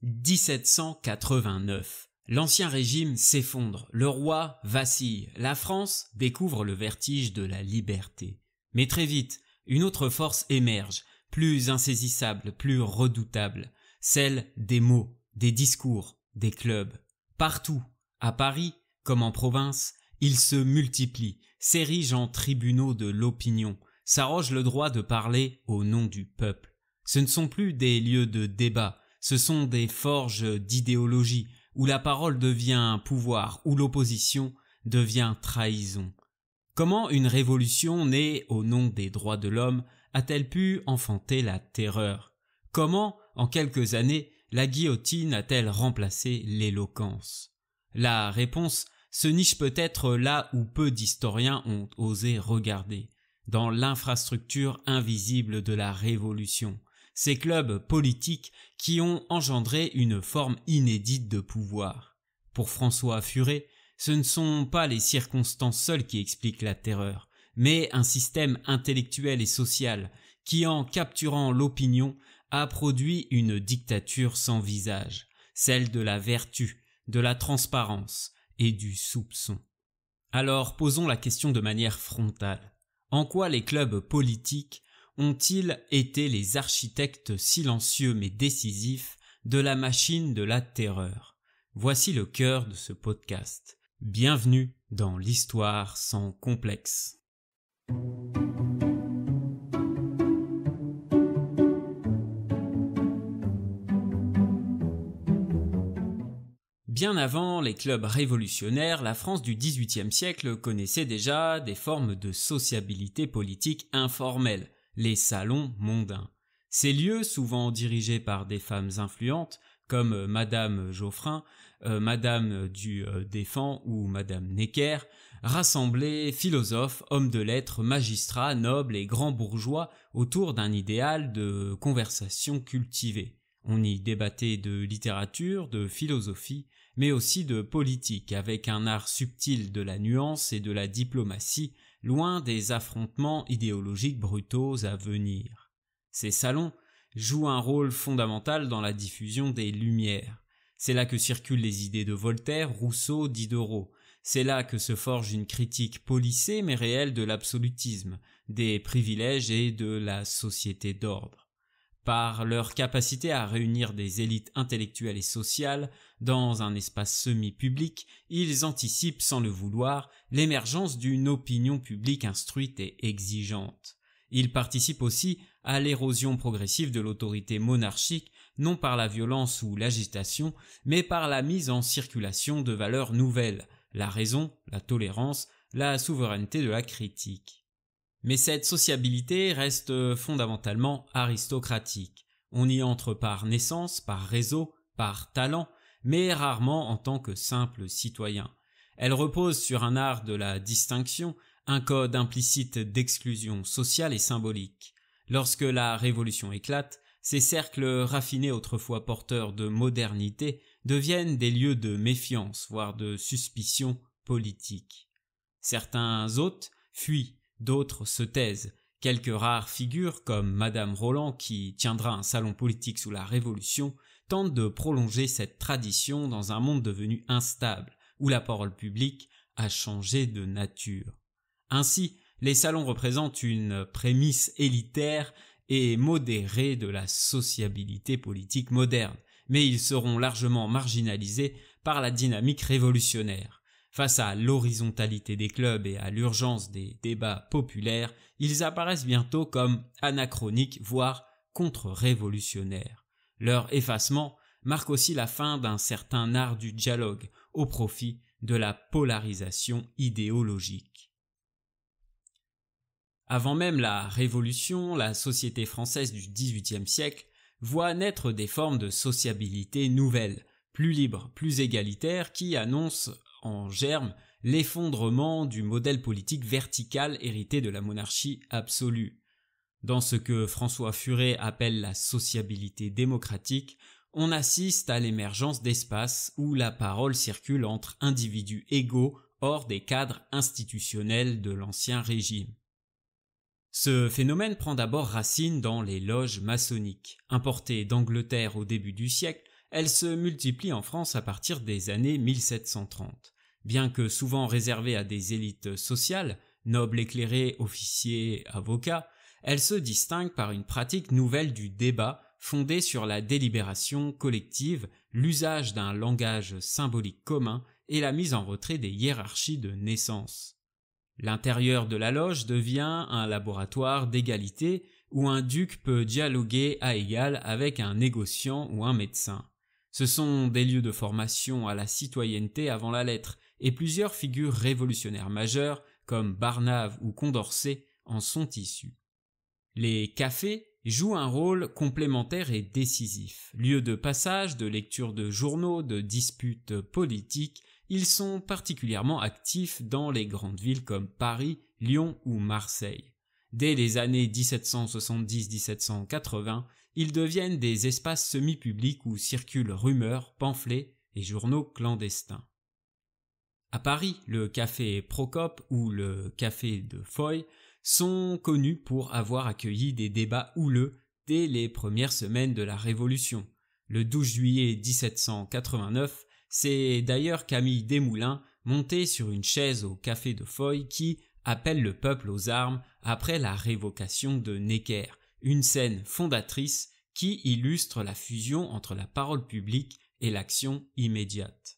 1789. L'Ancien Régime s'effondre, le roi vacille, la France découvre le vertige de la liberté. Mais très vite, une autre force émerge, plus insaisissable, plus redoutable, celle des mots, des discours, des clubs. Partout, à Paris comme en province, ils se multiplient, s'érigent en tribunaux de l'opinion, s'arrogent le droit de parler au nom du peuple. Ce ne sont plus des lieux de débat, ce sont des forges d'idéologie, où la parole devient pouvoir, où l'opposition devient trahison. Comment une révolution née au nom des droits de l'homme a-t-elle pu enfanter la terreur? Comment, en quelques années, la guillotine a-t-elle remplacé l'éloquence? La réponse se niche peut-être là où peu d'historiens ont osé regarder, dans l'infrastructure invisible de la révolution. Ces clubs politiques qui ont engendré une forme inédite de pouvoir. Pour François Furet, ce ne sont pas les circonstances seules qui expliquent la terreur, mais un système intellectuel et social qui, en capturant l'opinion, a produit une dictature sans visage, celle de la vertu, de la transparence et du soupçon. Alors posons la question de manière frontale. En quoi les clubs politiques ont-ils été les architectes silencieux mais décisifs de la machine de la terreur? Voici le cœur de ce podcast. Bienvenue dans l'histoire sans complexe. Bien avant les clubs révolutionnaires, la France du XVIIIe siècle connaissait déjà des formes de sociabilité politique informelle, les salons mondains. Ces lieux, souvent dirigés par des femmes influentes, comme Madame Geoffrin, Madame du Deffand ou Madame Necker, rassemblaient philosophes, hommes de lettres, magistrats, nobles et grands bourgeois autour d'un idéal de conversation cultivée. On y débattait de littérature, de philosophie, mais aussi de politique, avec un art subtil de la nuance et de la diplomatie, loin des affrontements idéologiques brutaux à venir. Ces salons jouent un rôle fondamental dans la diffusion des Lumières. C'est là que circulent les idées de Voltaire, Rousseau, Diderot. C'est là que se forge une critique policée mais réelle de l'absolutisme, des privilèges et de la société d'ordre. Par leur capacité à réunir des élites intellectuelles et sociales dans un espace semi-public, ils anticipent sans le vouloir l'émergence d'une opinion publique instruite et exigeante. Ils participent aussi à l'érosion progressive de l'autorité monarchique, non par la violence ou l'agitation, mais par la mise en circulation de valeurs nouvelles, la raison, la tolérance, la souveraineté de la critique. Mais cette sociabilité reste fondamentalement aristocratique. On y entre par naissance, par réseau, par talent, mais rarement en tant que simple citoyen. Elle repose sur un art de la distinction, un code implicite d'exclusion sociale et symbolique. Lorsque la Révolution éclate, ces cercles raffinés autrefois porteurs de modernité deviennent des lieux de méfiance, voire de suspicion politique. Certains hôtes fuient, d'autres se taisent. Quelques rares figures, comme Madame Roland, qui tiendra un salon politique sous la Révolution, tentent de prolonger cette tradition dans un monde devenu instable, où la parole publique a changé de nature. Ainsi, les salons représentent une prémisse élitaire et modérée de la sociabilité politique moderne, mais ils seront largement marginalisés par la dynamique révolutionnaire. Face à l'horizontalité des clubs et à l'urgence des débats populaires, ils apparaissent bientôt comme anachroniques, voire contre-révolutionnaires. Leur effacement marque aussi la fin d'un certain art du dialogue au profit de la polarisation idéologique. Avant même la Révolution, la société française du XVIIIe siècle voit naître des formes de sociabilité nouvelles, plus libres, plus égalitaires, qui annoncent en germe l'effondrement du modèle politique vertical hérité de la monarchie absolue. Dans ce que François Furet appelle la sociabilité démocratique, on assiste à l'émergence d'espaces où la parole circule entre individus égaux hors des cadres institutionnels de l'Ancien Régime. Ce phénomène prend d'abord racine dans les loges maçonniques. Importées d'Angleterre au début du siècle, Elle se multiplie en France à partir des années 1730. Bien que souvent réservée à des élites sociales, nobles éclairés, officiers, avocats, elle se distingue par une pratique nouvelle du débat fondée sur la délibération collective, l'usage d'un langage symbolique commun et la mise en retrait des hiérarchies de naissance. L'intérieur de la loge devient un laboratoire d'égalité où un duc peut dialoguer à égal avec un négociant ou un médecin. Ce sont des lieux de formation à la citoyenneté avant la lettre, et plusieurs figures révolutionnaires majeures comme Barnave ou Condorcet en sont issues. Les cafés jouent un rôle complémentaire et décisif. Lieu de passage, de lecture de journaux, de disputes politiques, ils sont particulièrement actifs dans les grandes villes comme Paris, Lyon ou Marseille. Dès les années 1770-1780, ils deviennent des espaces semi-publics où circulent rumeurs, pamphlets et journaux clandestins. À Paris, le café Procope ou le café de Foy sont connus pour avoir accueilli des débats houleux dès les premières semaines de la Révolution. Le 12 juillet 1789, c'est d'ailleurs Camille Desmoulins, monté sur une chaise au café de Foy, qui appelle le peuple aux armes après la révocation de Necker, une scène fondatrice qui illustre la fusion entre la parole publique et l'action immédiate.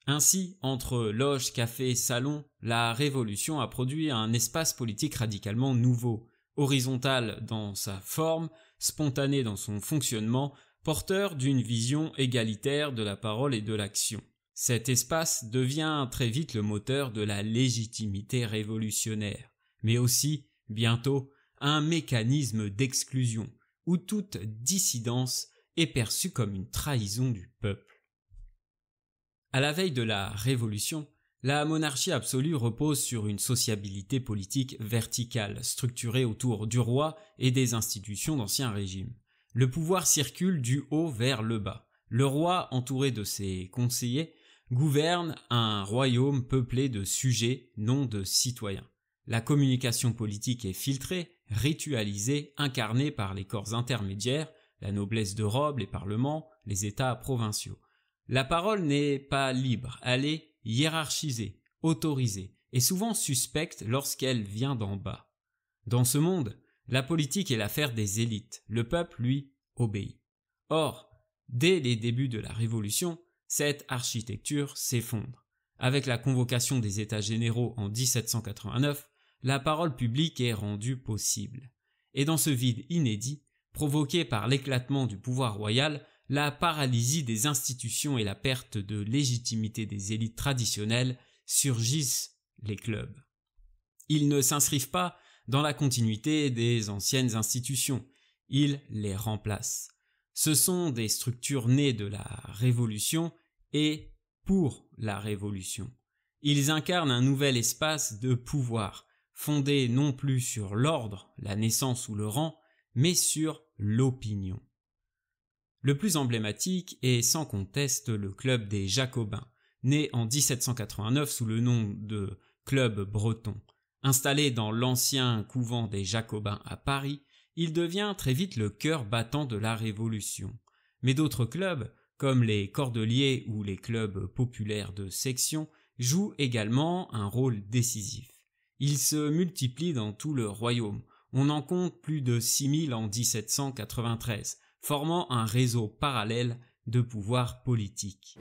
Ainsi, entre loge, café, salon, la Révolution a produit un espace politique radicalement nouveau, horizontal dans sa forme, spontané dans son fonctionnement, porteur d'une vision égalitaire de la parole et de l'action. Cet espace devient très vite le moteur de la légitimité révolutionnaire, mais aussi, bientôt, un mécanisme d'exclusion, où toute dissidence est perçue comme une trahison du peuple. À la veille de la Révolution, la monarchie absolue repose sur une sociabilité politique verticale, structurée autour du roi et des institutions d'Ancien Régime. Le pouvoir circule du haut vers le bas. Le roi, entouré de ses conseillers, gouverne un royaume peuplé de sujets, non de citoyens. La communication politique est filtrée, ritualisée, incarnée par les corps intermédiaires, la noblesse de robe, les parlements, les États provinciaux. La parole n'est pas libre, elle est hiérarchisée, autorisée et souvent suspecte lorsqu'elle vient d'en bas. Dans ce monde, la politique est l'affaire des élites, le peuple, lui, obéit. Or, dès les débuts de la Révolution, cette architecture s'effondre. Avec la convocation des États généraux en 1789, la parole publique est rendue possible. Et dans ce vide inédit, provoqué par l'éclatement du pouvoir royal, la paralysie des institutions et la perte de légitimité des élites traditionnelles, surgissent les clubs. Ils ne s'inscrivent pas dans la continuité des anciennes institutions, ils les remplacent. Ce sont des structures nées de la Révolution et pour la Révolution. Ils incarnent un nouvel espace de pouvoir, fondé non plus sur l'ordre, la naissance ou le rang, mais sur l'opinion. Le plus emblématique est sans conteste le club des Jacobins, né en 1789 sous le nom de Club breton. Installé dans l'ancien couvent des Jacobins à Paris, il devient très vite le cœur battant de la Révolution. Mais d'autres clubs, comme les Cordeliers ou les clubs populaires de section, jouent également un rôle décisif. Ils se multiplient dans tout le royaume. On en compte plus de 6000 en 1793, formant un réseau parallèle de pouvoir politique.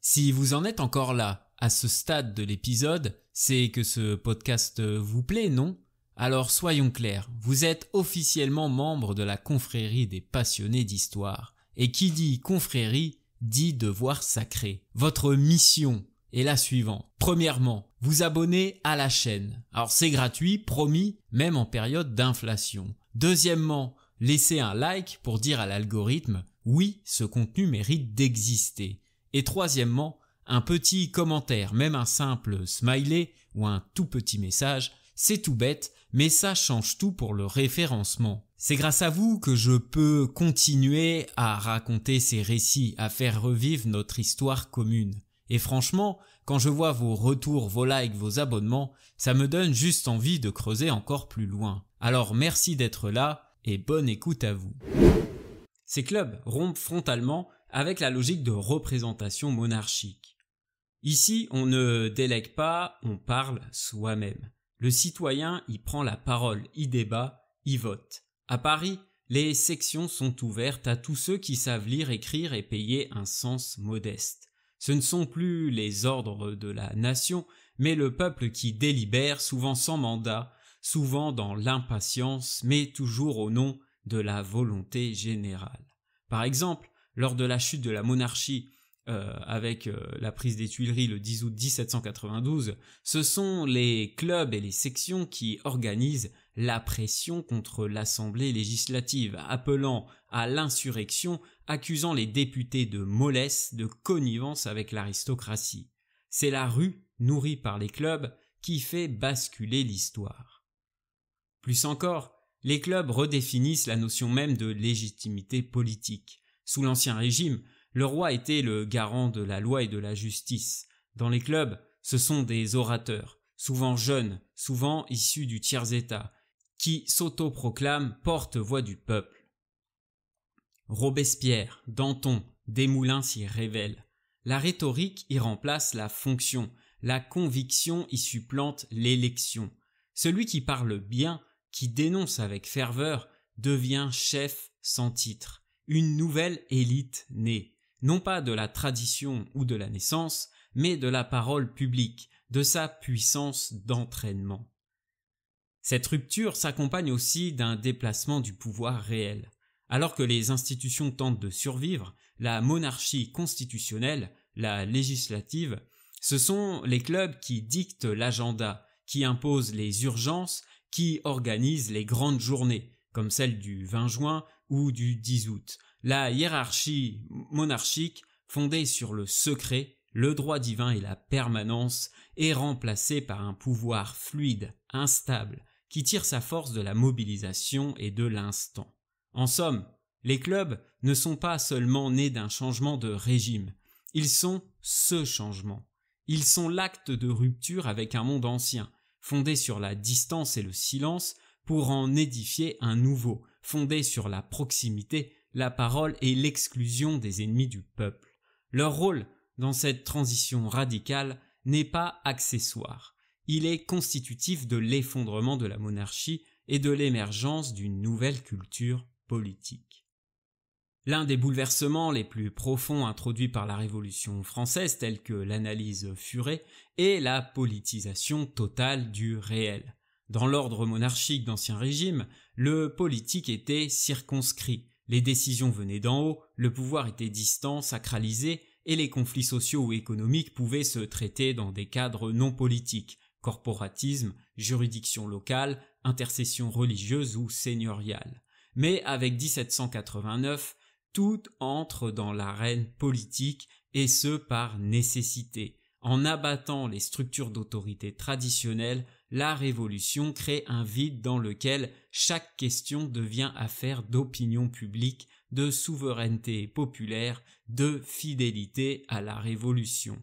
Si vous en êtes encore là, à ce stade de l'épisode, c'est que ce podcast vous plaît, non ? Alors soyons clairs, vous êtes officiellement membre de la confrérie des passionnés d'histoire. Et qui dit confrérie, dit devoir sacré. Votre mission est la suivante. Premièrement, vous abonner à la chaîne. Alors c'est gratuit, promis, même en période d'inflation. Deuxièmement, laissez un like pour dire à l'algorithme « Oui, ce contenu mérite d'exister ». Et troisièmement, un petit commentaire, même un simple smiley ou un tout petit message, c'est tout bête, mais ça change tout pour le référencement. C'est grâce à vous que je peux continuer à raconter ces récits, à faire revivre notre histoire commune. Et franchement, quand je vois vos retours, vos likes, vos abonnements, ça me donne juste envie de creuser encore plus loin. Alors merci d'être là et bonne écoute à vous. Ces clubs rompent frontalement avec la logique de représentation monarchique. Ici, on ne délègue pas, on parle soi-même. Le citoyen y prend la parole, y débat, y vote. À Paris, les sections sont ouvertes à tous ceux qui savent lire, écrire et payer un cens modeste. Ce ne sont plus les ordres de la nation, mais le peuple qui délibère, souvent sans mandat, souvent dans l'impatience, mais toujours au nom de la volonté générale. Par exemple, lors de la chute de la monarchie, avec la prise des Tuileries le 10 août 1792, ce sont les clubs et les sections qui organisent la pression contre l'Assemblée législative, appelant à l'insurrection, accusant les députés de mollesse, de connivence avec l'aristocratie. C'est la rue, nourrie par les clubs, qui fait basculer l'histoire. Plus encore, les clubs redéfinissent la notion même de légitimité politique. Sous l'Ancien Régime, le roi était le garant de la loi et de la justice. Dans les clubs, ce sont des orateurs, souvent jeunes, souvent issus du tiers-état, qui s'autoproclament porte-voix du peuple. Robespierre, Danton, Desmoulins s'y révèlent. La rhétorique y remplace la fonction, la conviction y supplante l'élection. Celui qui parle bien, qui dénonce avec ferveur, devient chef sans titre. Une nouvelle élite née. Non pas de la tradition ou de la naissance, mais de la parole publique, de sa puissance d'entraînement. Cette rupture s'accompagne aussi d'un déplacement du pouvoir réel. Alors que les institutions tentent de survivre, la monarchie constitutionnelle, la législative, ce sont les clubs qui dictent l'agenda, qui imposent les urgences, qui organisent les grandes journées, comme celle du 20 juin ou du 10 août. La hiérarchie monarchique, fondée sur le secret, le droit divin et la permanence, est remplacée par un pouvoir fluide, instable, qui tire sa force de la mobilisation et de l'instant. En somme, les clubs ne sont pas seulement nés d'un changement de régime, ils sont ce changement. Ils sont l'acte de rupture avec un monde ancien, fondé sur la distance et le silence, pour en édifier un nouveau, fondé sur la proximité, la parole et l'exclusion des ennemis du peuple. Leur rôle dans cette transition radicale n'est pas accessoire. Il est constitutif de l'effondrement de la monarchie et de l'émergence d'une nouvelle culture politique. L'un des bouleversements les plus profonds introduits par la Révolution française, telle que l'analyse Furet, est la politisation totale du réel. Dans l'ordre monarchique d'Ancien Régime, le politique était circonscrit. Les décisions venaient d'en haut, le pouvoir était distant, sacralisé, et les conflits sociaux ou économiques pouvaient se traiter dans des cadres non politiques, corporatisme, juridiction locale, intercession religieuse ou seigneuriale. Mais avec 1789, tout entre dans l'arène politique, et ce par nécessité. En abattant les structures d'autorité traditionnelles, la Révolution crée un vide dans lequel chaque question devient affaire d'opinion publique, de souveraineté populaire, de fidélité à la Révolution.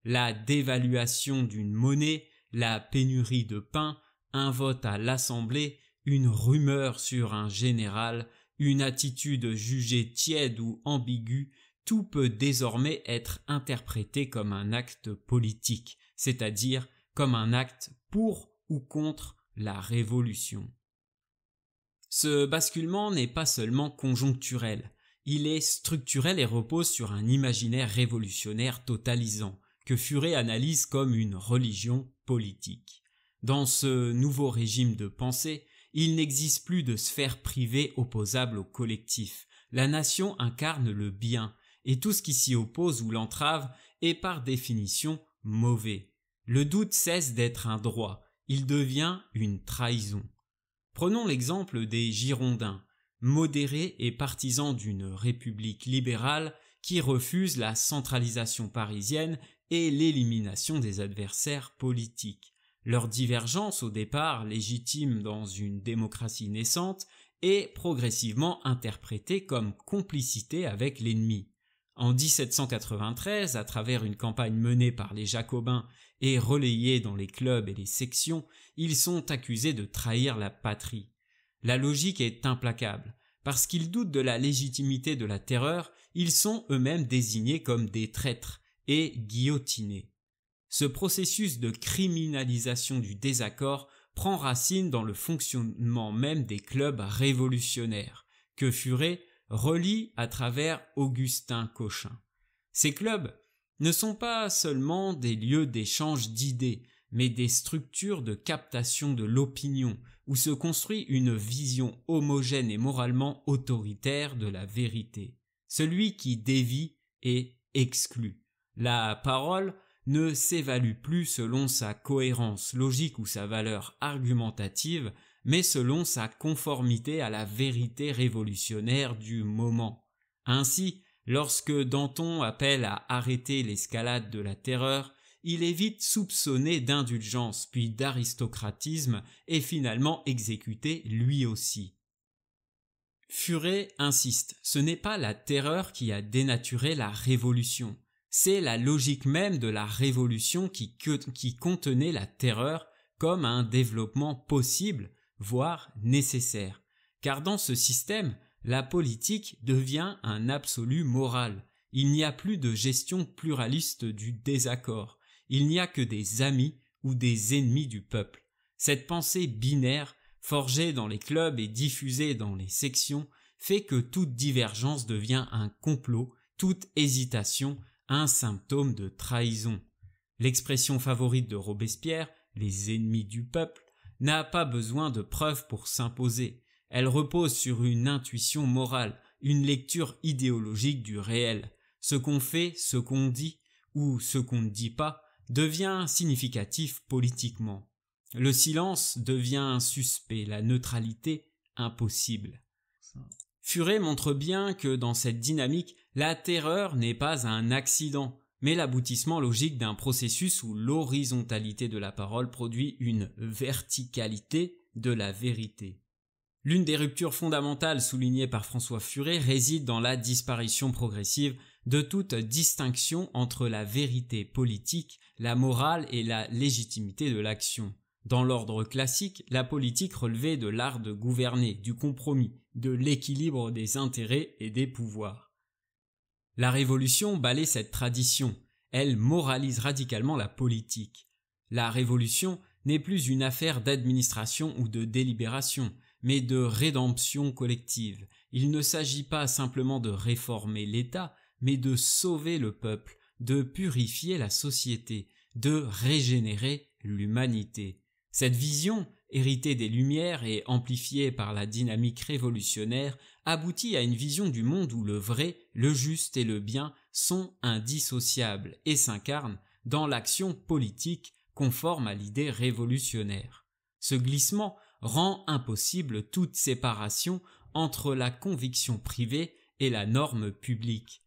La dévaluation d'une monnaie, la pénurie de pain, un vote à l'Assemblée, une rumeur sur un général, une attitude jugée tiède ou ambiguë, tout peut désormais être interprété comme un acte politique, c'est-à-dire comme un acte pour ou contre la Révolution. Ce basculement n'est pas seulement conjoncturel, il est structurel et repose sur un imaginaire révolutionnaire totalisant, que Furet analyse comme une religion politique. Dans ce nouveau régime de pensée, il n'existe plus de sphère privée opposable au collectif. La nation incarne le bien, et tout ce qui s'y oppose ou l'entrave est par définition mauvais. Le doute cesse d'être un droit, il devient une trahison. Prenons l'exemple des Girondins, modérés et partisans d'une république libérale qui refuse la centralisation parisienne et l'élimination des adversaires politiques. Leur divergence, au départ légitime dans une démocratie naissante, est progressivement interprétée comme complicité avec l'ennemi. En 1793, à travers une campagne menée par les Jacobins et relayée dans les clubs et les sections, ils sont accusés de trahir la patrie. La logique est implacable. Parce qu'ils doutent de la légitimité de la terreur, ils sont eux-mêmes désignés comme des traîtres et guillotinés. Ce processus de criminalisation du désaccord prend racine dans le fonctionnement même des clubs révolutionnaires, que Furet relie à travers Augustin Cochin. Ces clubs ne sont pas seulement des lieux d'échange d'idées, mais des structures de captation de l'opinion, où se construit une vision homogène et moralement autoritaire de la vérité. Celui qui dévie est exclu. La parole ne s'évalue plus selon sa cohérence logique ou sa valeur argumentative, mais selon sa conformité à la vérité révolutionnaire du moment. Ainsi, lorsque Danton appelle à arrêter l'escalade de la terreur, il est vite soupçonné d'indulgence puis d'aristocratisme et finalement exécuté lui aussi. Furet insiste, ce n'est pas la terreur qui a dénaturé la révolution, c'est la logique même de la révolution qui contenait la terreur comme un développement possible, voire nécessaire. Car dans ce système, la politique devient un absolu moral. Il n'y a plus de gestion pluraliste du désaccord. Il n'y a que des amis ou des ennemis du peuple. Cette pensée binaire, forgée dans les clubs et diffusée dans les sections, fait que toute divergence devient un complot, toute hésitation un symptôme de trahison. L'expression favorite de Robespierre, les ennemis du peuple, n'a pas besoin de preuves pour s'imposer. Elle repose sur une intuition morale, une lecture idéologique du réel. Ce qu'on fait, ce qu'on dit, ou ce qu'on ne dit pas, devient significatif politiquement. Le silence devient suspect, la neutralité impossible. Furet montre bien que dans cette dynamique, la terreur n'est pas un accident, mais l'aboutissement logique d'un processus où l'horizontalité de la parole produit une verticalité de la vérité. L'une des ruptures fondamentales soulignées par François Furet réside dans la disparition progressive de toute distinction entre la vérité politique, la morale et la légitimité de l'action. Dans l'ordre classique, la politique relevait de l'art de gouverner, du compromis, de l'équilibre des intérêts et des pouvoirs. La Révolution balaie cette tradition, elle moralise radicalement la politique. La Révolution n'est plus une affaire d'administration ou de délibération, mais de rédemption collective. Il ne s'agit pas simplement de réformer l'État, mais de sauver le peuple, de purifier la société, de régénérer l'humanité. Cette vision, héritée des Lumières et amplifiée par la dynamique révolutionnaire, aboutit à une vision du monde où le vrai, le juste et le bien sont indissociables et s'incarnent dans l'action politique conforme à l'idée révolutionnaire. Ce glissement rend impossible toute séparation entre la conviction privée et la norme publique.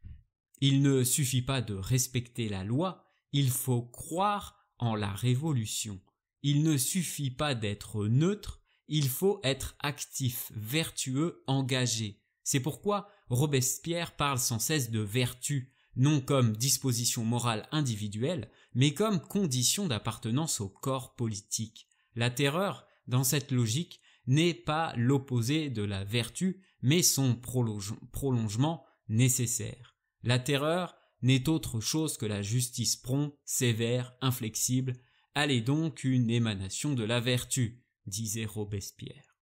Il ne suffit pas de respecter la loi, il faut croire en la révolution. Il ne suffit pas d'être neutre, il faut être actif, vertueux, engagé. C'est pourquoi Robespierre parle sans cesse de vertu, non comme disposition morale individuelle, mais comme condition d'appartenance au corps politique. La terreur, dans cette logique, n'est pas l'opposé de la vertu, mais son prolongement nécessaire. La terreur n'est autre chose que la justice prompte, sévère, inflexible. Elle est donc une émanation de la vertu, disait Robespierre.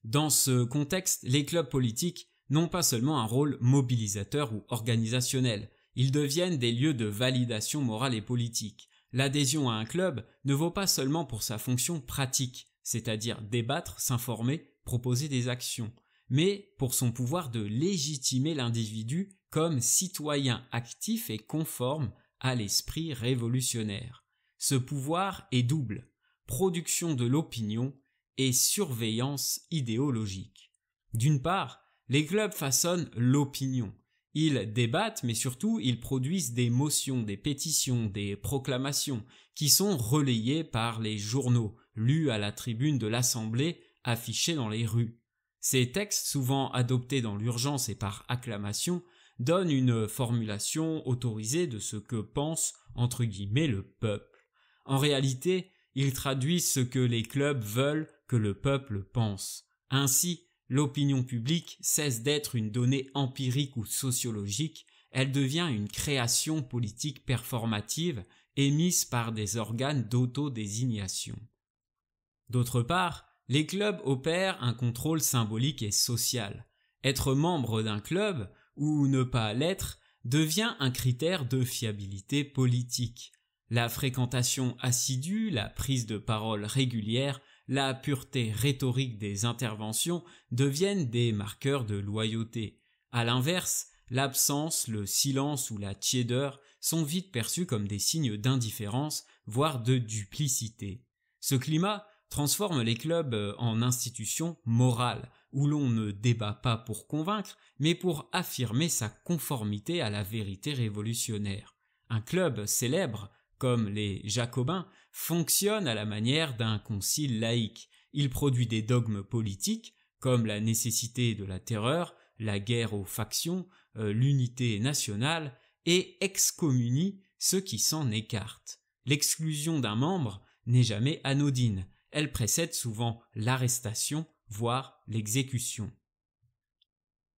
Dans ce contexte, les clubs politiques n'ont pas seulement un rôle mobilisateur ou organisationnel, ils deviennent des lieux de validation morale et politique. L'adhésion à un club ne vaut pas seulement pour sa fonction pratique, c'est-à-dire débattre, s'informer, proposer des actions, mais pour son pouvoir de légitimer l'individu comme citoyen actif et conforme à l'esprit révolutionnaire. Ce pouvoir est double, production de l'opinion et surveillance idéologique. D'une part, les clubs façonnent l'opinion. Ils débattent, mais surtout ils produisent des motions, des pétitions, des proclamations qui sont relayées par les journaux, lus à la tribune de l'Assemblée, affichés dans les rues. Ces textes, souvent adoptés dans l'urgence et par acclamation, donnent une formulation autorisée de ce que pense, entre guillemets, le peuple. En réalité, ils traduisent ce que les clubs veulent que le peuple pense. Ainsi, l'opinion publique cesse d'être une donnée empirique ou sociologique, elle devient une création politique performative émise par des organes d'autodésignation. D'autre part, les clubs opèrent un contrôle symbolique et social. Être membre d'un club, ou ne pas l'être, devient un critère de fiabilité politique. La fréquentation assidue, la prise de parole régulière, la pureté rhétorique des interventions deviennent des marqueurs de loyauté. À l'inverse, l'absence, le silence ou la tiédeur sont vite perçus comme des signes d'indifférence, voire de duplicité. Ce climat transforme les clubs en institutions morales, où l'on ne débat pas pour convaincre, mais pour affirmer sa conformité à la vérité révolutionnaire. Un club célèbre, comme les Jacobins, fonctionne à la manière d'un concile laïque. Il produit des dogmes politiques, comme la nécessité de la terreur, la guerre aux factions, l'unité nationale, et excommunie ceux qui s'en écartent. L'exclusion d'un membre n'est jamais anodine, elle précède souvent l'arrestation, voire l'exécution.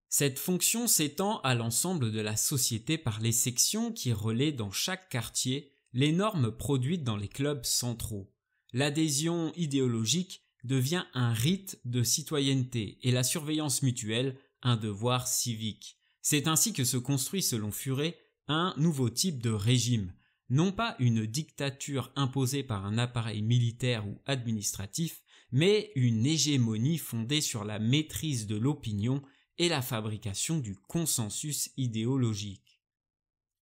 Cette fonction s'étend à l'ensemble de la société par les sections qui relaient dans chaque quartier les normes produites dans les clubs centraux. L'adhésion idéologique devient un rite de citoyenneté et la surveillance mutuelle un devoir civique. C'est ainsi que se construit selon Furet un nouveau type de régime, non pas une dictature imposée par un appareil militaire ou administratif, mais une hégémonie fondée sur la maîtrise de l'opinion et la fabrication du consensus idéologique.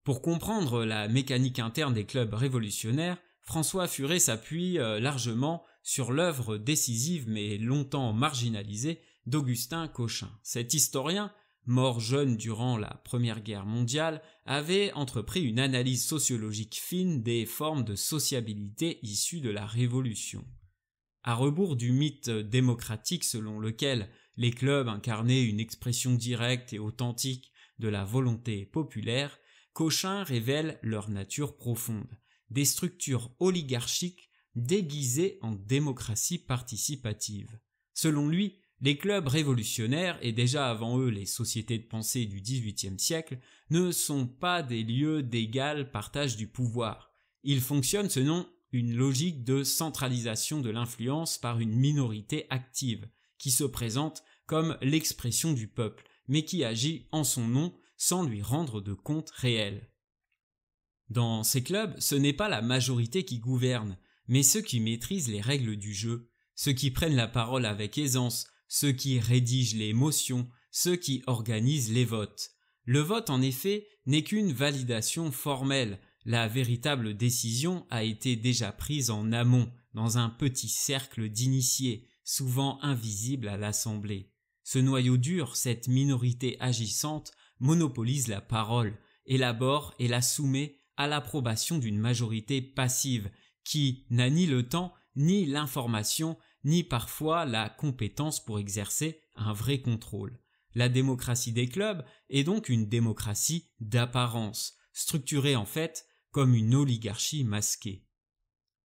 Pour comprendre la mécanique interne des clubs révolutionnaires, François Furet s'appuie largement sur l'œuvre décisive mais longtemps marginalisée d'Augustin Cochin. Cet historien, mort jeune durant la Première Guerre mondiale, avait entrepris une analyse sociologique fine des formes de sociabilité issues de la Révolution. À rebours du mythe démocratique selon lequel les clubs incarnaient une expression directe et authentique de la volonté populaire, Cochin révèle leur nature profonde, des structures oligarchiques déguisées en démocratie participative. Selon lui, les clubs révolutionnaires, et déjà avant eux les sociétés de pensée du XVIIIe siècle, ne sont pas des lieux d'égal partage du pouvoir. Ils fonctionnent selon une logique de centralisation de l'influence par une minorité active, qui se présente comme l'expression du peuple, mais qui agit en son nom sans lui rendre de compte réel. Dans ces clubs, ce n'est pas la majorité qui gouverne, mais ceux qui maîtrisent les règles du jeu, ceux qui prennent la parole avec aisance, ceux qui rédigent les motions, ceux qui organisent les votes. Le vote, en effet, n'est qu'une validation formelle. La véritable décision a été déjà prise en amont, dans un petit cercle d'initiés, souvent invisible à l'Assemblée. Ce noyau dur, cette minorité agissante, monopolise la parole, élabore et la soumet à l'approbation d'une majorité passive qui n'a ni le temps, ni l'information, ni parfois la compétence pour exercer un vrai contrôle. La démocratie des clubs est donc une démocratie d'apparence, structurée en fait comme une oligarchie masquée.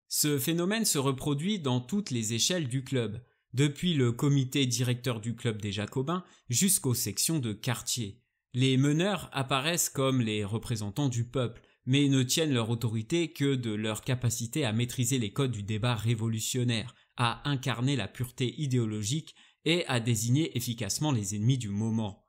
Ce phénomène se reproduit dans toutes les échelles du club, depuis le comité directeur du club des Jacobins jusqu'aux sections de quartier. Les meneurs apparaissent comme les représentants du peuple, mais ne tiennent leur autorité que de leur capacité à maîtriser les codes du débat révolutionnaire, à incarner la pureté idéologique et à désigner efficacement les ennemis du moment.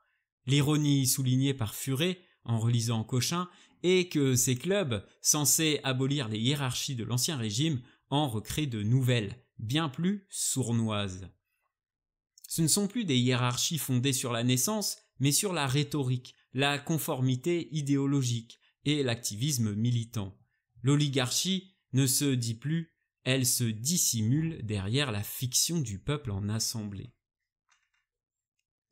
L'ironie soulignée par Furet, en relisant Cochin, est que ces clubs, censés abolir les hiérarchies de l'Ancien Régime, en recréent de nouvelles, bien plus sournoises. Ce ne sont plus des hiérarchies fondées sur la naissance, mais sur la rhétorique, la conformité idéologique et l'activisme militant. L'oligarchie ne se dit plus, elle se dissimule derrière la fiction du peuple en assemblée.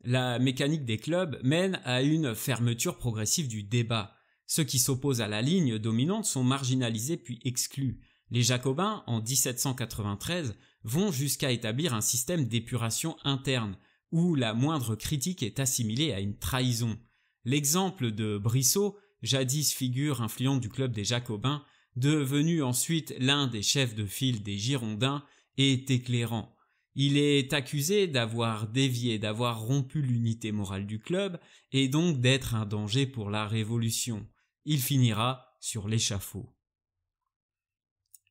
La mécanique des clubs mène à une fermeture progressive du débat. Ceux qui s'opposent à la ligne dominante sont marginalisés puis exclus. Les Jacobins, en 1793, vont jusqu'à établir un système d'épuration interne, où la moindre critique est assimilée à une trahison. L'exemple de Brissot, jadis figure influente du club des Jacobins, devenu ensuite l'un des chefs de file des Girondins, est éclairant. Il est accusé d'avoir dévié, d'avoir rompu l'unité morale du club et donc d'être un danger pour la révolution. Il finira sur l'échafaud.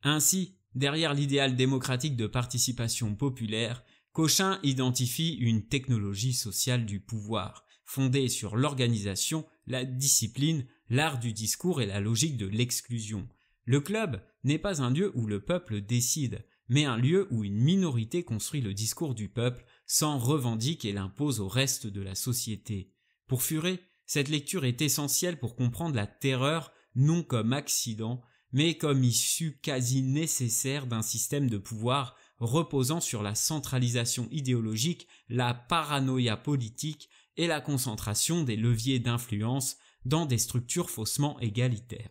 Ainsi, derrière l'idéal démocratique de participation populaire, Cochin identifie une technologie sociale du pouvoir, fondée sur l'organisation, la discipline, l'art du discours et la logique de l'exclusion. Le club n'est pas un lieu où le peuple décide, mais un lieu où une minorité construit le discours du peuple, s'en revendique et l'impose au reste de la société. Pour Furet, cette lecture est essentielle pour comprendre la terreur non comme accident, mais comme issue quasi nécessaire d'un système de pouvoir reposant sur la centralisation idéologique, la paranoïa politique et la concentration des leviers d'influence dans des structures faussement égalitaires.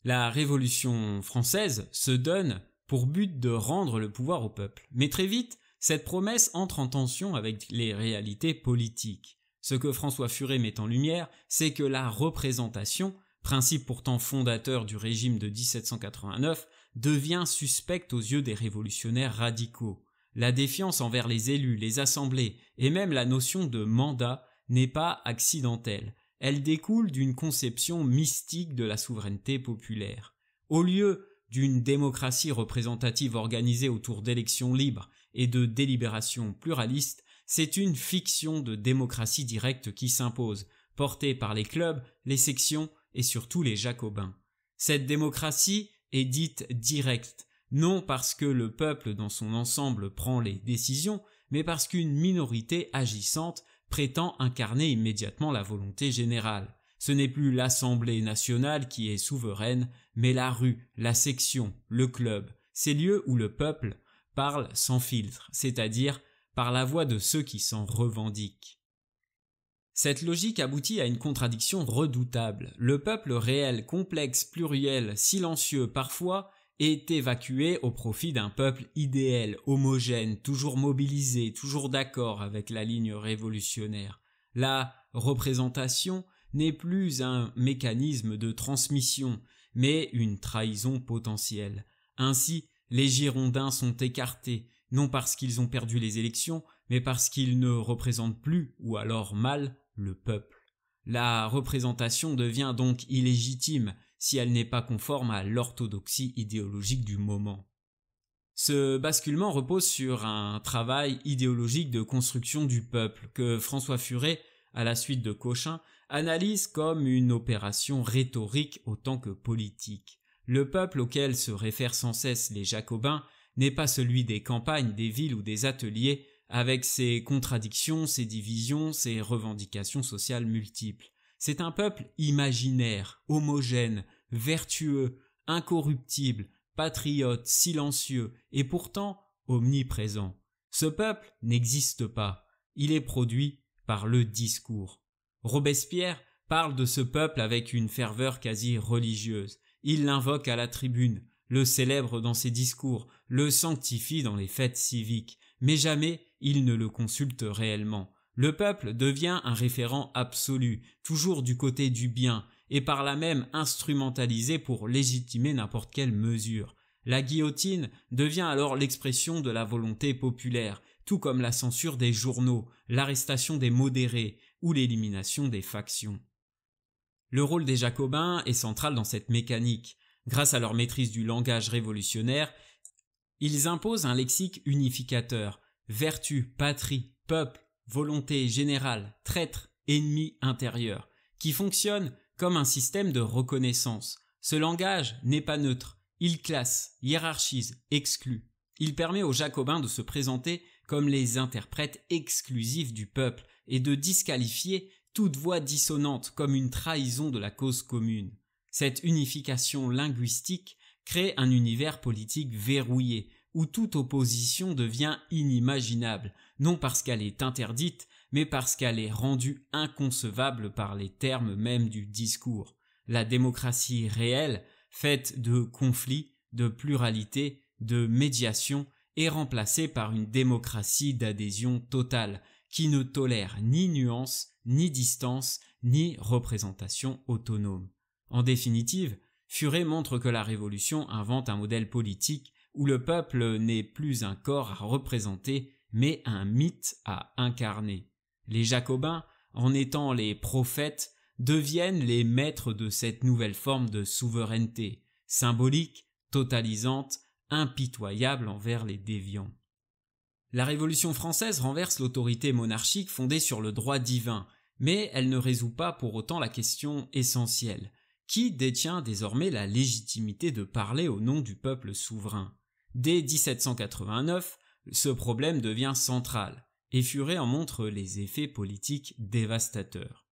La Révolution française se donne pour but de rendre le pouvoir au peuple. Mais très vite, cette promesse entre en tension avec les réalités politiques. Ce que François Furet met en lumière, c'est que la représentation, principe pourtant fondateur du régime de 1789, devient suspecte aux yeux des révolutionnaires radicaux. La défiance envers les élus, les assemblées et même la notion de mandat n'est pas accidentelle. Elle découle d'une conception mystique de la souveraineté populaire. Au lieu d'une démocratie représentative organisée autour d'élections libres et de délibérations pluralistes, c'est une fiction de démocratie directe qui s'impose, portée par les clubs, les sections et surtout les jacobins. Cette démocratie est dite directe, non parce que le peuple dans son ensemble prend les décisions, mais parce qu'une minorité agissante prétend incarner immédiatement la volonté générale. Ce n'est plus l'Assemblée nationale qui est souveraine, mais la rue, la section, le club, ces lieux où le peuple parle sans filtre, c'est-à-dire par la voix de ceux qui s'en revendiquent. Cette logique aboutit à une contradiction redoutable. Le peuple réel, complexe, pluriel, silencieux parfois, est évacué au profit d'un peuple idéal, homogène, toujours mobilisé, toujours d'accord avec la ligne révolutionnaire. La représentation n'est plus un mécanisme de transmission, mais une trahison potentielle. Ainsi, les Girondins sont écartés, non parce qu'ils ont perdu les élections, mais parce qu'ils ne représentent plus, ou alors mal, le peuple. La représentation devient donc illégitime si elle n'est pas conforme à l'orthodoxie idéologique du moment. Ce basculement repose sur un travail idéologique de construction du peuple que François Furet, à la suite de Cochin, analyse comme une opération rhétorique autant que politique. Le peuple auquel se réfèrent sans cesse les Jacobins n'est pas celui des campagnes, des villes ou des ateliers, avec ses contradictions, ses divisions, ses revendications sociales multiples. C'est un peuple imaginaire, homogène, vertueux, incorruptible, patriote, silencieux et pourtant omniprésent. Ce peuple n'existe pas, il est produit par le discours. Robespierre parle de ce peuple avec une ferveur quasi religieuse. Il l'invoque à la tribune, le célèbre dans ses discours, le sanctifie dans les fêtes civiques, mais jamais il ne le consulte réellement. Le peuple devient un référent absolu, toujours du côté du bien, et par là même instrumentalisé pour légitimer n'importe quelle mesure. La guillotine devient alors l'expression de la volonté populaire, tout comme la censure des journaux, l'arrestation des modérés ou l'élimination des factions. Le rôle des Jacobins est central dans cette mécanique. Grâce à leur maîtrise du langage révolutionnaire, ils imposent un lexique unificateur, vertu, patrie, peuple, volonté générale, traître, ennemi intérieur, qui fonctionne comme un système de reconnaissance. Ce langage n'est pas neutre, il classe, hiérarchise, exclut. Il permet aux Jacobins de se présenter comme les interprètes exclusifs du peuple et de disqualifier toute voix dissonante comme une trahison de la cause commune. Cette unification linguistique crée un univers politique verrouillé, où toute opposition devient inimaginable, non parce qu'elle est interdite, mais parce qu'elle est rendue inconcevable par les termes mêmes du discours. La démocratie réelle, faite de conflits, de pluralité, de médiation, est remplacée par une démocratie d'adhésion totale, qui ne tolère ni nuance, ni distance, ni représentation autonome. En définitive, Furet montre que la Révolution invente un modèle politique où le peuple n'est plus un corps à représenter, mais un mythe à incarner. Les Jacobins, en étant les prophètes, deviennent les maîtres de cette nouvelle forme de souveraineté, symbolique, totalisante, impitoyable envers les déviants. La Révolution française renverse l'autorité monarchique fondée sur le droit divin, mais elle ne résout pas pour autant la question essentielle. Qui détient désormais la légitimité de parler au nom du peuple souverain? Dès 1789, ce problème devient central, et Furet en montre les effets politiques dévastateurs.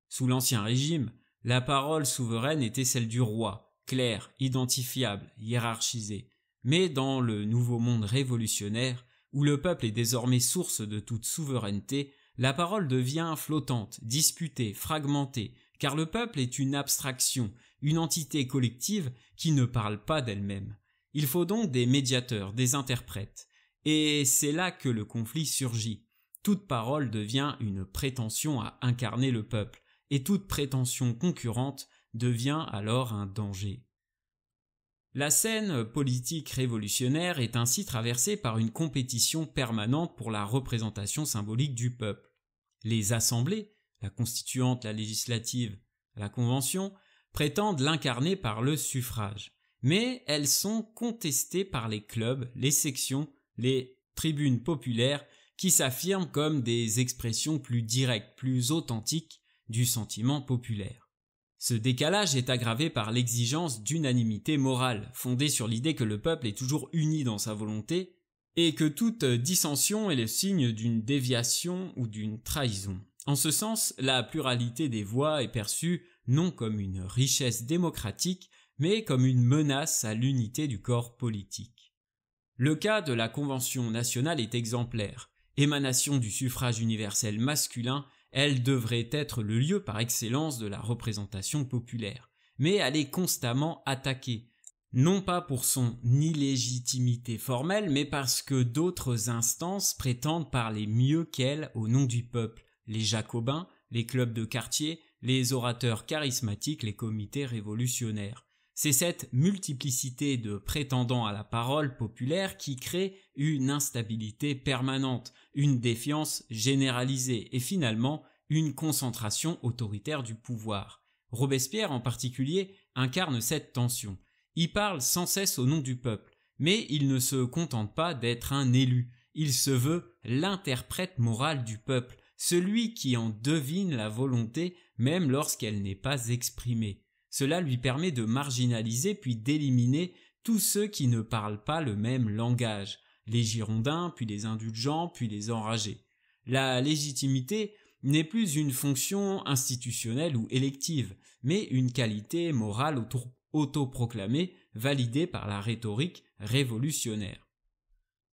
Sous l'Ancien Régime, la parole souveraine était celle du roi, claire, identifiable, hiérarchisée. Mais dans le nouveau monde révolutionnaire, où le peuple est désormais source de toute souveraineté, la parole devient flottante, disputée, fragmentée, car le peuple est une abstraction, une entité collective qui ne parle pas d'elle-même. Il faut donc des médiateurs, des interprètes. Et c'est là que le conflit surgit. Toute parole devient une prétention à incarner le peuple, et toute prétention concurrente devient alors un danger. La scène politique révolutionnaire est ainsi traversée par une compétition permanente pour la représentation symbolique du peuple. Les assemblées, la constituante, la législative, la convention, prétendent l'incarner par le suffrage, mais elles sont contestées par les clubs, les sections, les tribunes populaires qui s'affirment comme des expressions plus directes, plus authentiques du sentiment populaire. Ce décalage est aggravé par l'exigence d'unanimité morale, fondée sur l'idée que le peuple est toujours uni dans sa volonté et que toute dissension est le signe d'une déviation ou d'une trahison. En ce sens, la pluralité des voix est perçue non comme une richesse démocratique, mais comme une menace à l'unité du corps politique. Le cas de la Convention nationale est exemplaire. Émanation du suffrage universel masculin, elle devrait être le lieu par excellence de la représentation populaire. Mais elle est constamment attaquée, non pas pour son illégitimité formelle, mais parce que d'autres instances prétendent parler mieux qu'elle au nom du peuple. Les Jacobins, les clubs de quartier, les orateurs charismatiques, les comités révolutionnaires. C'est cette multiplicité de prétendants à la parole populaire qui crée une instabilité permanente, une défiance généralisée et finalement une concentration autoritaire du pouvoir. Robespierre en particulier incarne cette tension. Il parle sans cesse au nom du peuple, mais il ne se contente pas d'être un élu. Il se veut l'interprète moral du peuple, celui qui en devine la volonté même lorsqu'elle n'est pas exprimée. Cela lui permet de marginaliser puis d'éliminer tous ceux qui ne parlent pas le même langage, les Girondins, puis les indulgents, puis les enragés. La légitimité n'est plus une fonction institutionnelle ou élective, mais une qualité morale autoproclamée, validée par la rhétorique révolutionnaire.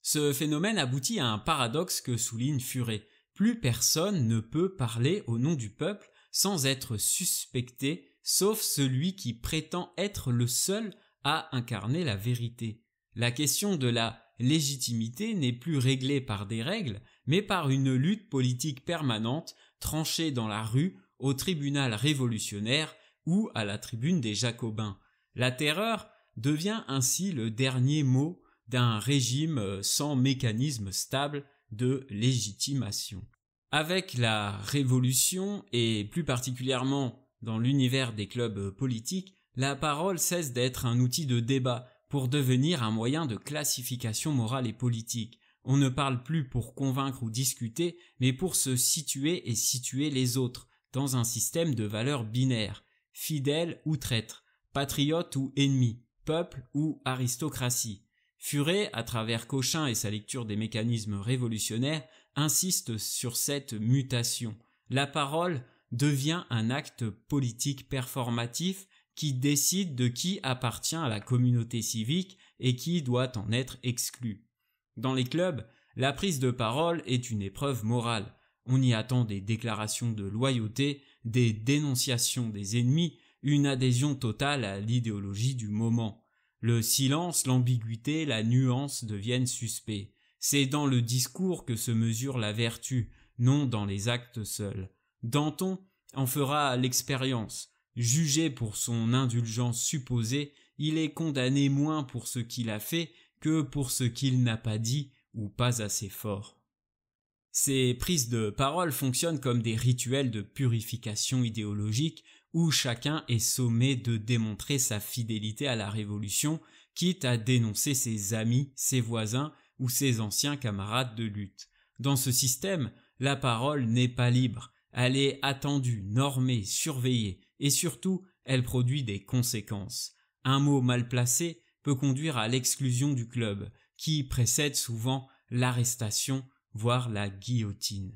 Ce phénomène aboutit à un paradoxe que souligne Furet. Plus personne ne peut parler au nom du peuple sans être suspecté, sauf celui qui prétend être le seul à incarner la vérité. La question de la légitimité n'est plus réglée par des règles, mais par une lutte politique permanente, tranchée dans la rue, au tribunal révolutionnaire ou à la tribune des Jacobins. La terreur devient ainsi le dernier mot d'un régime sans mécanisme stable de légitimation. Avec la Révolution, et plus particulièrement dans l'univers des clubs politiques, la parole cesse d'être un outil de débat pour devenir un moyen de classification morale et politique. On ne parle plus pour convaincre ou discuter, mais pour se situer et situer les autres, dans un système de valeurs binaires, fidèles ou traîtres, patriotes ou ennemis, peuple ou aristocratie. Furet, à travers Cochin et sa lecture des mécanismes révolutionnaires, insiste sur cette mutation. La parole devient un acte politique performatif qui décide de qui appartient à la communauté civique et qui doit en être exclu. Dans les clubs, la prise de parole est une épreuve morale. On y attend des déclarations de loyauté, des dénonciations des ennemis, une adhésion totale à l'idéologie du moment. Le silence, l'ambiguïté, la nuance deviennent suspects. C'est dans le discours que se mesure la vertu, non dans les actes seuls. Danton en fera l'expérience. Jugé pour son indulgence supposée, il est condamné moins pour ce qu'il a fait que pour ce qu'il n'a pas dit ou pas assez fort. Ces prises de parole fonctionnent comme des rituels de purification idéologique où chacun est sommé de démontrer sa fidélité à la Révolution, quitte à dénoncer ses amis, ses voisins ou ses anciens camarades de lutte. Dans ce système, la parole n'est pas libre, elle est attendue, normée, surveillée et surtout, elle produit des conséquences. Un mot mal placé peut conduire à l'exclusion du club, qui précède souvent l'arrestation, voire la guillotine.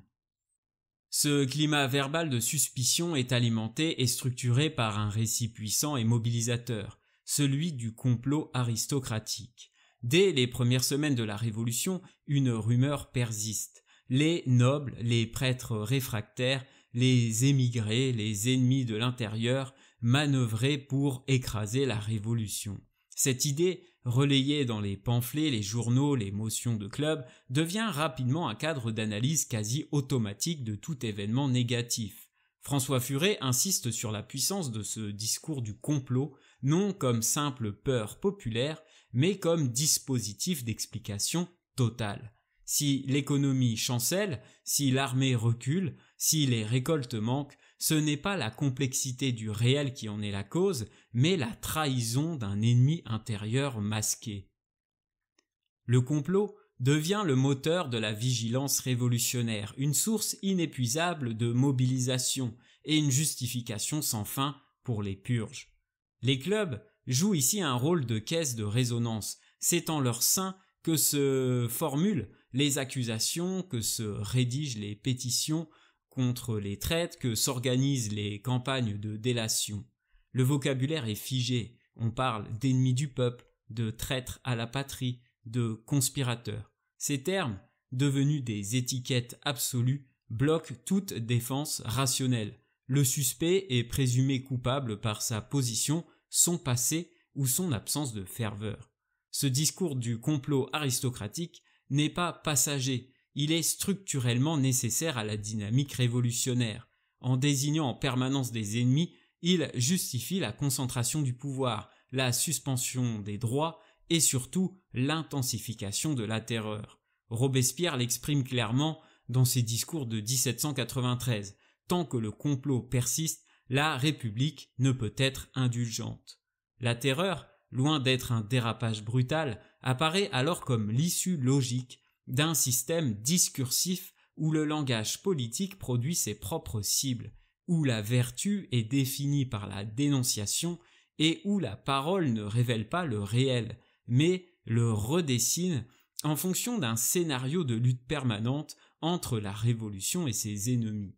Ce climat verbal de suspicion est alimenté et structuré par un récit puissant et mobilisateur, celui du complot aristocratique. Dès les premières semaines de la Révolution, une rumeur persiste. Les nobles, les prêtres réfractaires, les émigrés, les ennemis de l'intérieur manœuvraient pour écraser la Révolution. Cette idée, relayée dans les pamphlets, les journaux, les motions de club, devient rapidement un cadre d'analyse quasi automatique de tout événement négatif. François Furet insiste sur la puissance de ce discours du complot, non comme simple peur populaire, mais comme dispositif d'explication totale. Si l'économie chancelle, si l'armée recule, si les récoltes manquent, ce n'est pas la complexité du réel qui en est la cause, mais la trahison d'un ennemi intérieur masqué. Le complot devient le moteur de la vigilance révolutionnaire, une source inépuisable de mobilisation et une justification sans fin pour les purges. Les clubs jouent ici un rôle de caisse de résonance, c'est en leur sein que se formulent les accusations, que se rédigent les pétitions contre les traites, que s'organisent les campagnes de délation. Le vocabulaire est figé, on parle d'ennemis du peuple, de traîtres à la patrie, de conspirateurs. Ces termes, devenus des étiquettes absolues, bloquent toute défense rationnelle. Le suspect est présumé coupable par sa position, son passé ou son absence de ferveur. Ce discours du complot aristocratique n'est pas passager, il est structurellement nécessaire à la dynamique révolutionnaire. En désignant en permanence des ennemis, il justifie la concentration du pouvoir, la suspension des droits et surtout l'intensification de la terreur. Robespierre l'exprime clairement dans ses discours de 1793. Tant que le complot persiste, la République ne peut être indulgente. La terreur, loin d'être un dérapage brutal, apparaît alors comme l'issue logique d'un système discursif où le langage politique produit ses propres cibles, où la vertu est définie par la dénonciation et où la parole ne révèle pas le réel, mais le redessine en fonction d'un scénario de lutte permanente entre la Révolution et ses ennemis.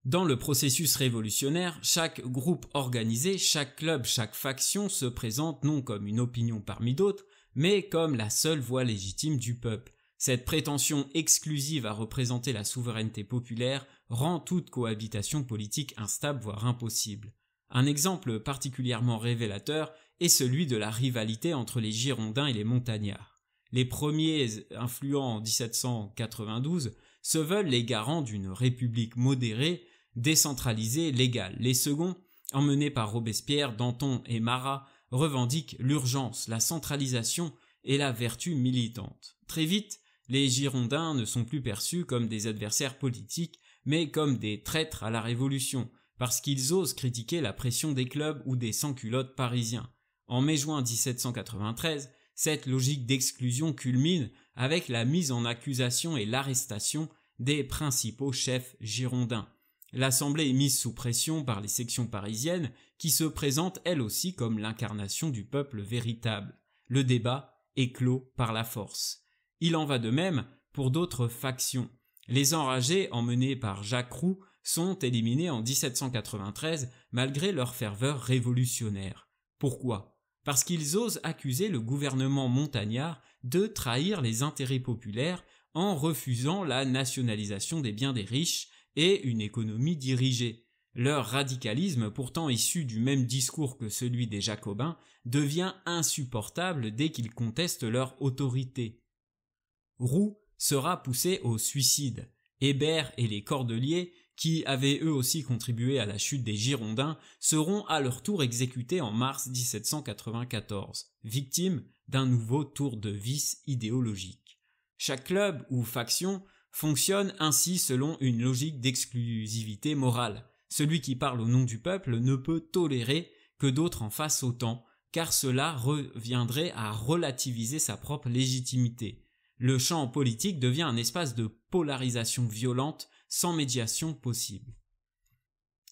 Dans le processus révolutionnaire, chaque groupe organisé, chaque club, chaque faction se présente non comme une opinion parmi d'autres, mais comme la seule voix légitime du peuple. Cette prétention exclusive à représenter la souveraineté populaire rend toute cohabitation politique instable voire impossible. Un exemple particulièrement révélateur est celui de la rivalité entre les Girondins et les Montagnards. Les premiers, influents en 1792, se veulent les garants d'une république modérée, décentralisée, légale. Les seconds, emmenés par Robespierre, Danton et Marat, revendiquent l'urgence, la centralisation et la vertu militante. Très vite, les Girondins ne sont plus perçus comme des adversaires politiques, mais comme des traîtres à la Révolution, parce qu'ils osent critiquer la pression des clubs ou des sans-culottes parisiens. En mai-juin 1793, cette logique d'exclusion culmine avec la mise en accusation et l'arrestation des principaux chefs girondins. L'Assemblée est mise sous pression par les sections parisiennes qui se présentent elles aussi comme l'incarnation du peuple véritable. Le débat est clos par la force. Il en va de même pour d'autres factions. Les enragés, emmenés par Jacques Roux, sont éliminés en 1793 malgré leur ferveur révolutionnaire. Pourquoi ? Parce qu'ils osent accuser le gouvernement montagnard de trahir les intérêts populaires en refusant la nationalisation des biens des riches et une économie dirigée. Leur radicalisme, pourtant issu du même discours que celui des Jacobins, devient insupportable dès qu'ils contestent leur autorité. Roux sera poussé au suicide. Hébert et les Cordeliers, qui avaient eux aussi contribué à la chute des Girondins, seront à leur tour exécutés en mars 1794, victimes d'un nouveau tour de vis idéologique. Chaque club ou faction fonctionne ainsi selon une logique d'exclusivité morale. Celui qui parle au nom du peuple ne peut tolérer que d'autres en fassent autant, car cela reviendrait à relativiser sa propre légitimité. Le champ politique devient un espace de polarisation violente sans médiation possible.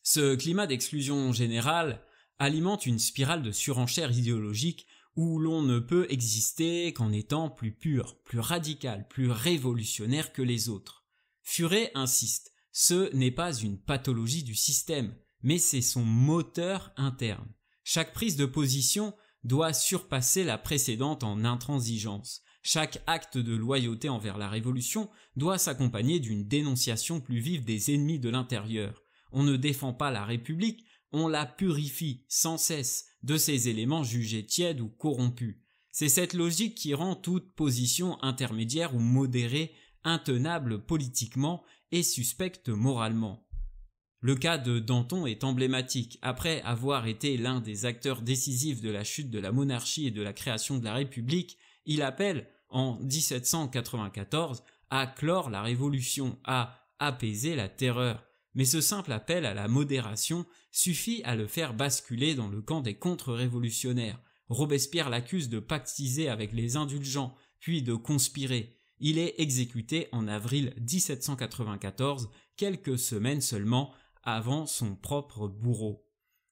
Ce climat d'exclusion générale alimente une spirale de surenchère idéologique où l'on ne peut exister qu'en étant plus pur, plus radical, plus révolutionnaire que les autres. Furet insiste, ce n'est pas une pathologie du système, mais c'est son moteur interne. Chaque prise de position doit surpasser la précédente en intransigeance. Chaque acte de loyauté envers la Révolution doit s'accompagner d'une dénonciation plus vive des ennemis de l'intérieur. On ne défend pas la République, on la purifie sans cesse de ces éléments jugés tièdes ou corrompus. C'est cette logique qui rend toute position intermédiaire ou modérée intenable politiquement et suspecte moralement. Le cas de Danton est emblématique. Après avoir été l'un des acteurs décisifs de la chute de la monarchie et de la création de la République, il appelle, en 1794, à clore la Révolution, à apaiser la terreur. Mais ce simple appel à la modération suffit à le faire basculer dans le camp des contre-révolutionnaires. Robespierre l'accuse de pactiser avec les indulgents, puis de conspirer. Il est exécuté en avril 1794, quelques semaines seulement avant son propre bourreau.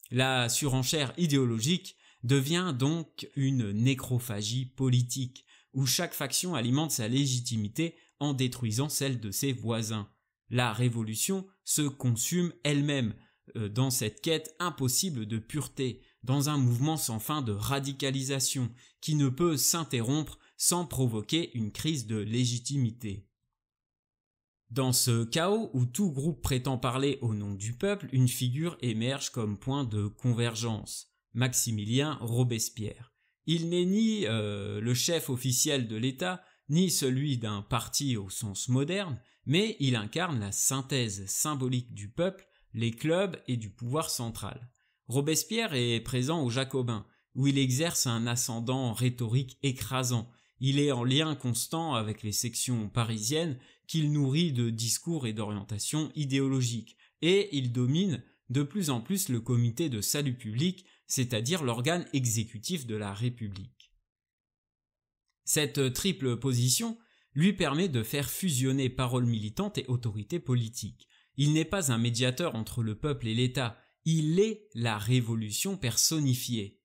La surenchère idéologique devient donc une nécrophagie politique, où chaque faction alimente sa légitimité en détruisant celle de ses voisins. La révolution se consume elle-même dans cette quête impossible de pureté, dans un mouvement sans fin de radicalisation qui ne peut s'interrompre sans provoquer une crise de légitimité. Dans ce chaos où tout groupe prétend parler au nom du peuple, une figure émerge comme point de convergence, Maximilien Robespierre. Il n'est ni le chef officiel de l'État, ni celui d'un parti au sens moderne, mais il incarne la synthèse symbolique du peuple, les clubs et du pouvoir central. Robespierre est présent aux Jacobins, où il exerce un ascendant rhétorique écrasant. Il est en lien constant avec les sections parisiennes qu'il nourrit de discours et d'orientations idéologiques, et il domine de plus en plus le comité de salut public, c'est-à-dire l'organe exécutif de la République. Cette triple position lui permet de faire fusionner parole militante et autorité politique. Il n'est pas un médiateur entre le peuple et l'État, il est la révolution personnifiée.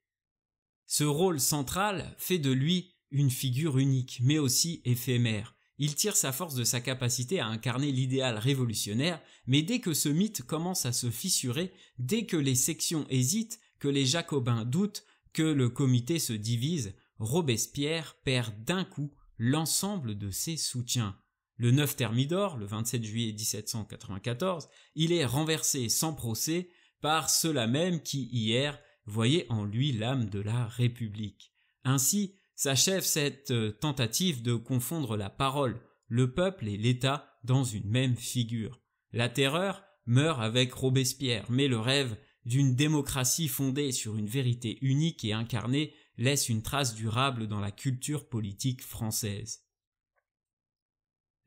Ce rôle central fait de lui une figure unique, mais aussi éphémère. Il tire sa force de sa capacité à incarner l'idéal révolutionnaire, mais dès que ce mythe commence à se fissurer, dès que les sections hésitent, que les Jacobins doutent, que le comité se divise, Robespierre perd d'un coup l'ensemble de ses soutiens. Le 9 Thermidor, le 27 juillet 1794, il est renversé sans procès par ceux-là même qui, hier, voyaient en lui l'âme de la République. Ainsi s'achève cette tentative de confondre la parole, le peuple et l'État dans une même figure. La terreur meurt avec Robespierre, mais le rêve d'une démocratie fondée sur une vérité unique et incarnée laisse une trace durable dans la culture politique française.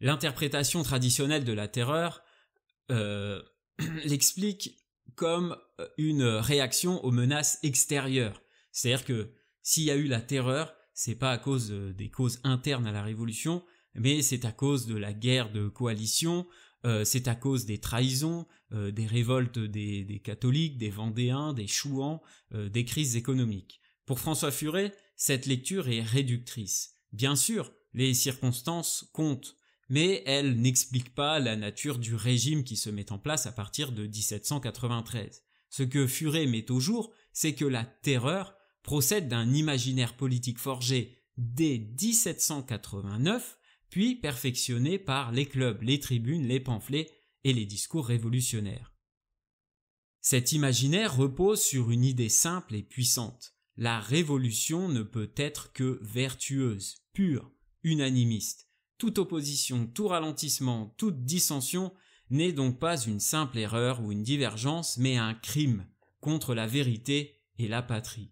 L'interprétation traditionnelle de la terreur l'explique comme une réaction aux menaces extérieures. C'est-à-dire que s'il y a eu la terreur, c'est pas à cause des causes internes à la Révolution, mais c'est à cause de la guerre de coalition, c'est à cause des trahisons, des révoltes des catholiques, des Vendéens, des Chouans, des crises économiques. Pour François Furet, cette lecture est réductrice. Bien sûr, les circonstances comptent, mais elle n'explique pas la nature du régime qui se met en place à partir de 1793. Ce que Furet met au jour, c'est que la terreur procède d'un imaginaire politique forgé dès 1789, puis perfectionné par les clubs, les tribunes, les pamphlets et les discours révolutionnaires. Cet imaginaire repose sur une idée simple et puissante. La révolution ne peut être que vertueuse, pure, unanimiste. Toute opposition, tout ralentissement, toute dissension n'est donc pas une simple erreur ou une divergence, mais un crime contre la vérité et la patrie.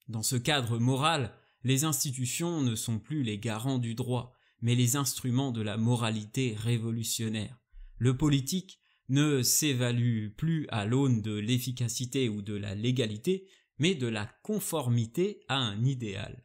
Dans ce cadre moral, les institutions ne sont plus les garants du droit, mais les instruments de la moralité révolutionnaire. Le politique ne s'évalue plus à l'aune de l'efficacité ou de la légalité, mais de la conformité à un idéal.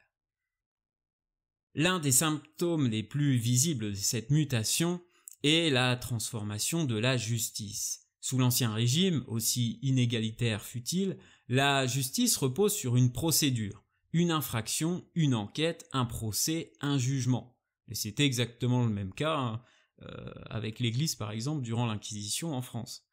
L'un des symptômes les plus visibles de cette mutation est la transformation de la justice. Sous l'Ancien Régime, aussi inégalitaire fut-il, la justice repose sur une procédure, une infraction, une enquête, un procès, un jugement. Et c'était exactement le même cas avec l'Église par exemple durant l'Inquisition en France.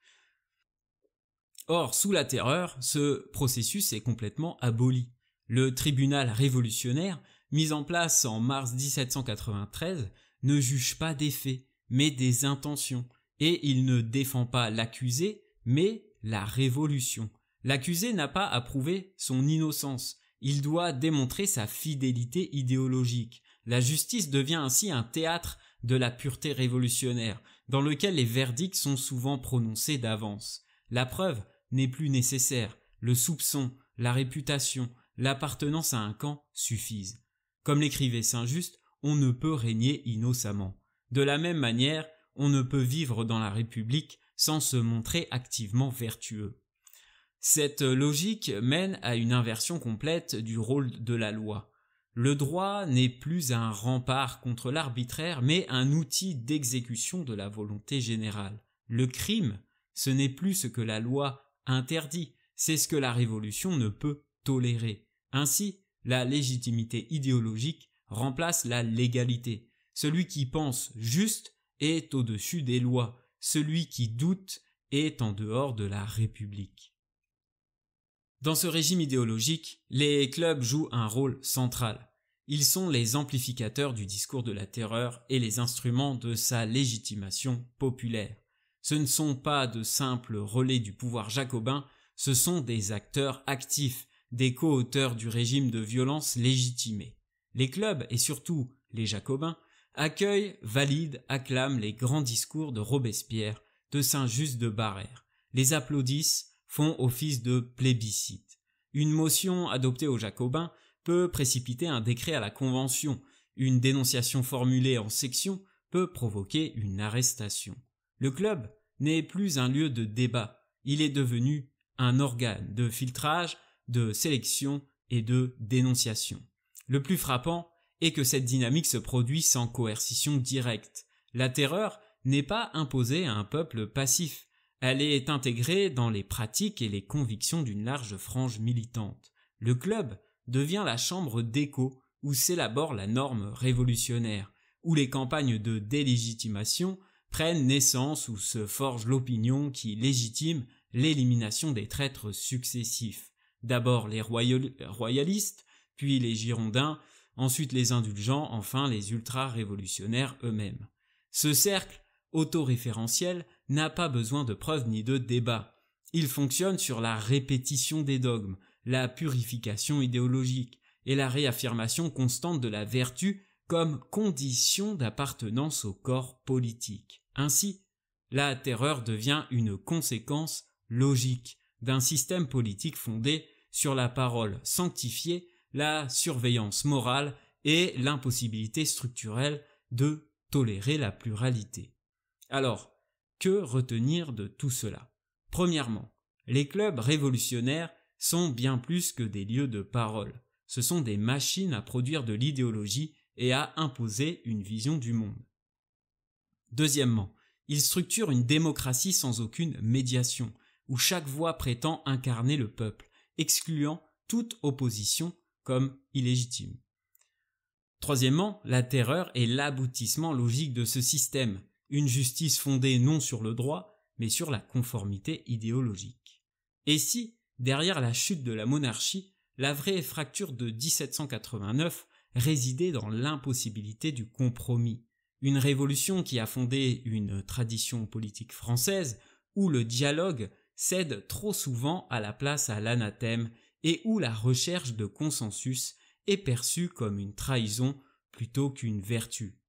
Or, sous la Terreur, ce processus est complètement aboli. Le tribunal révolutionnaire, mis en place en mars 1793, ne juge pas des faits, mais des intentions, et il ne défend pas l'accusé, mais la révolution. L'accusé n'a pas à prouver son innocence, il doit démontrer sa fidélité idéologique. La justice devient ainsi un théâtre de la pureté révolutionnaire, dans lequel les verdicts sont souvent prononcés d'avance. La preuve n'est plus nécessaire, le soupçon, la réputation, l'appartenance à un camp suffisent. Comme l'écrivait Saint-Just, on ne peut régner innocemment. De la même manière, on ne peut vivre dans la République sans se montrer activement vertueux. Cette logique mène à une inversion complète du rôle de la loi. Le droit n'est plus un rempart contre l'arbitraire, mais un outil d'exécution de la volonté générale. Le crime, ce n'est plus ce que la loi interdit, c'est ce que la révolution ne peut tolérer. Ainsi, la légitimité idéologique remplace la légalité. Celui qui pense juste est au-dessus des lois, celui qui doute est en dehors de la République. Dans ce régime idéologique, les clubs jouent un rôle central. Ils sont les amplificateurs du discours de la terreur et les instruments de sa légitimation populaire. Ce ne sont pas de simples relais du pouvoir jacobin, ce sont des acteurs actifs, des co-auteurs du régime de violence légitimé. Les clubs, et surtout les jacobins, accueillent, valident, acclament les grands discours de Robespierre, de Saint-Just de Barrère, les applaudissent, font office de plébiscite. Une motion adoptée aux jacobins peut précipiter un décret à la Convention, une dénonciation formulée en section peut provoquer une arrestation. Le club n'est plus un lieu de débat, il est devenu un organe de filtrage, de sélection et de dénonciation. Le plus frappant est que cette dynamique se produit sans coercition directe. La terreur n'est pas imposée à un peuple passif, elle est intégrée dans les pratiques et les convictions d'une large frange militante. Le club devient la chambre d'écho où s'élabore la norme révolutionnaire, où les campagnes de délégitimation prennent naissance, où se forge l'opinion qui légitime l'élimination des traîtres successifs. D'abord les royalistes, puis les girondins, ensuite les indulgents, enfin les ultra-révolutionnaires eux-mêmes. Ce cercle autoréférentiel n'a pas besoin de preuves ni de débats. Il fonctionne sur la répétition des dogmes, la purification idéologique et la réaffirmation constante de la vertu comme condition d'appartenance au corps politique. Ainsi, la terreur devient une conséquence logique d'un système politique fondé sur la parole sanctifiée, la surveillance morale et l'impossibilité structurelle de tolérer la pluralité. Alors, que retenir de tout cela? Premièrement, les clubs révolutionnaires sont bien plus que des lieux de parole. Ce sont des machines à produire de l'idéologie et à imposer une vision du monde. Deuxièmement, ils structurent une démocratie sans aucune médiation, où chaque voix prétend incarner le peuple, excluant toute opposition comme illégitime. Troisièmement, la terreur est l'aboutissement logique de ce système, une justice fondée non sur le droit, mais sur la conformité idéologique. Et si, derrière la chute de la monarchie, la vraie fracture de 1789 résidait dans l'impossibilité du compromis, une révolution qui a fondé une tradition politique française où le dialogue cède trop souvent à la place à l'anathème et où la recherche de consensus est perçue comme une trahison plutôt qu'une vertu.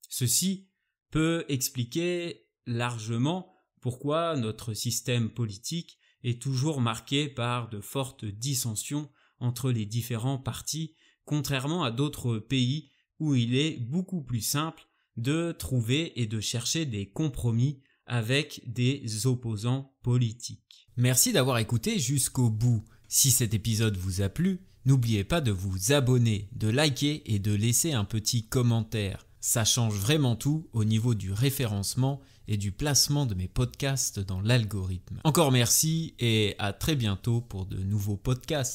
Ceci peut expliquer largement pourquoi notre système politique est toujours marqué par de fortes dissensions entre les différents partis, contrairement à d'autres pays où il est beaucoup plus simple de trouver et de chercher des compromis avec des opposants politiques. Merci d'avoir écouté jusqu'au bout. Si cet épisode vous a plu, n'oubliez pas de vous abonner, de liker et de laisser un petit commentaire. Ça change vraiment tout au niveau du référencement et du placement de mes podcasts dans l'algorithme. Encore merci et à très bientôt pour de nouveaux podcasts.